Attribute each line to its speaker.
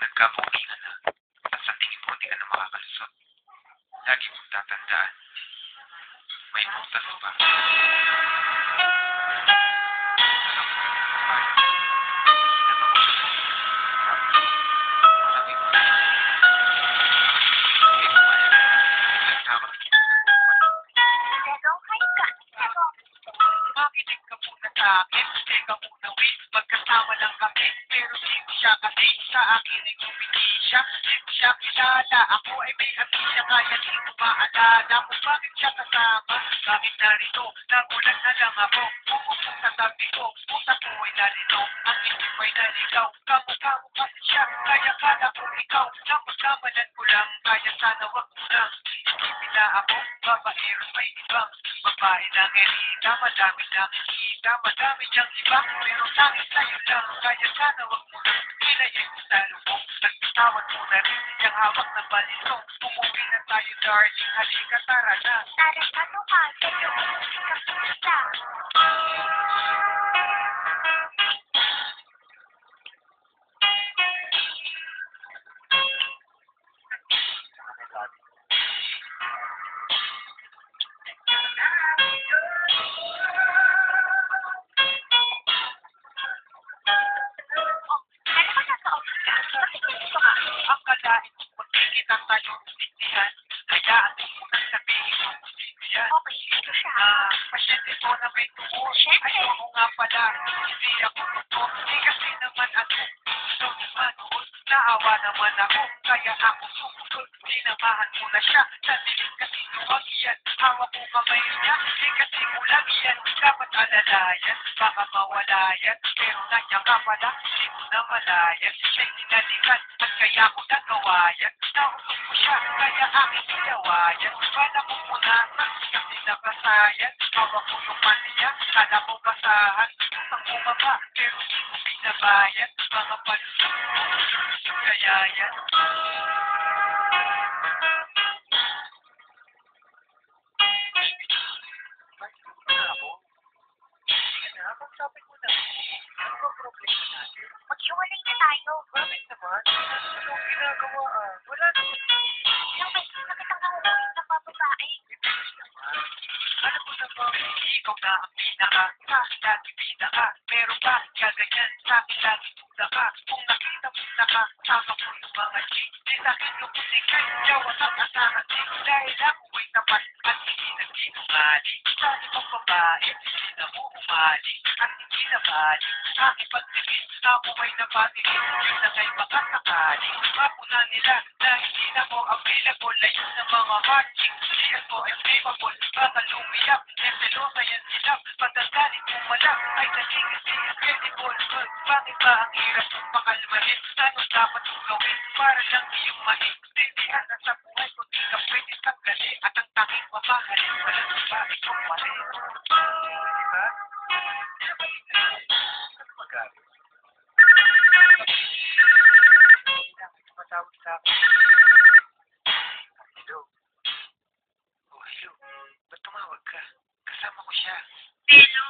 Speaker 1: nagkakauntingan na at sa tingin mo hindi ka na makakalusot, lagi mong tatandaan, may butas pa.
Speaker 2: Makinig ka muna sa akin, teka muna wait, magkasama lang kami, pero di ko siya kasi sa akin ay kumiti siya, di ko siya kilala, ako ay may amnesia kaya di ko maalala kung bakit siya kasama, bakit narito, nagulat na lang ako, umupo sa tabi ko, pusa ko ay nalito, ang isip ay naligaw, kamukha mo kasi siya, kaya kala ko ikaw, napagkamalan ko lang, kaya sana wag mo lang, isipin na ako, babaero may ibang, babae ng erita, madami nakikita, madami diyang iba, pero tanging sa'yo lang, kaya sana wag mo lang, kinayin mo sa lubong, nagtawad mo na rin, siyang hawak na balisong, umuwi na tayo darling, halika tara na.
Speaker 3: Tara, ano ka? Sa'yo, umuwi ka pusta. Ano ba nasa office ka? Bakit nandito ka?
Speaker 2: Ang kalahin mo, magkikita tayo ulintihan, hayaan mo munang sabihin mo kung sino yan.
Speaker 3: Okay, ito siya.
Speaker 2: Pasyente po na may tumor,
Speaker 3: Siyempre.
Speaker 2: ayoko nga pala, hindi ako totoo, di kasi naman ano, gusto mo manood, naawa naman ako, kaya ako sumunod, sinamahan mo na siya, sa dilim kasi luwag yan, hawak mo kamay niya, di kasi kulang yan, dapat alalayan, baka mawala yan, pero nandiyan ka pala, hindi mo na malayan, siya'y tinalikan, at kaya ko nagawa yan, nausok mo siya, kaya aking ginawa yan, bala mo muna, kasi nakasayan, hawak mo yung maniya, kala mo basahan, ang bumaba, pero di mo binabayan, mga palusok mo, kaya yan. Sabi ko na, ano ba problema natin?
Speaker 3: Maghiwalay na tayo.
Speaker 2: Bakit naman? Anong ginagawa Wala naman.
Speaker 3: Ilang beses na kitang kahukulit ng bababae.
Speaker 2: Alam mo na ba, ikaw na ang pinaka, lagi pinaka, pero ba, gaganyan sa akin lagi tula ka, kung nakita mo na ka, sama ko yung mga G, di sa akin yung pusikay, yawan ang asahan din, dahil ako ay tapat, at hindi nagsinungali, sa ibang babae, hindi na mo umali, at hindi na bali, aking pagtingin, ako ay napatingin, yun na ngay makasakali, mapuna nila, na hindi na ko available, layo sa mga hard chicks, siya ko ay favorable, baka lumiyak, selosa yan sila, pagdagaling mo malak, ay naging hindi incredible, bakit ba ang hirap mong pakalmahin, ano dapat mong gawin, para lang iyong maintindihan na sa buhay ko di ka pwede tanggalin, at ang tanging mamahalin, walang iba, ikaw pa rin. Diba? Di ba ito? Ano magalit? Tumatawag sa akin. Hello? Oh, hello. Ba't tumawag ka? Kasama ko siya.
Speaker 3: Hello.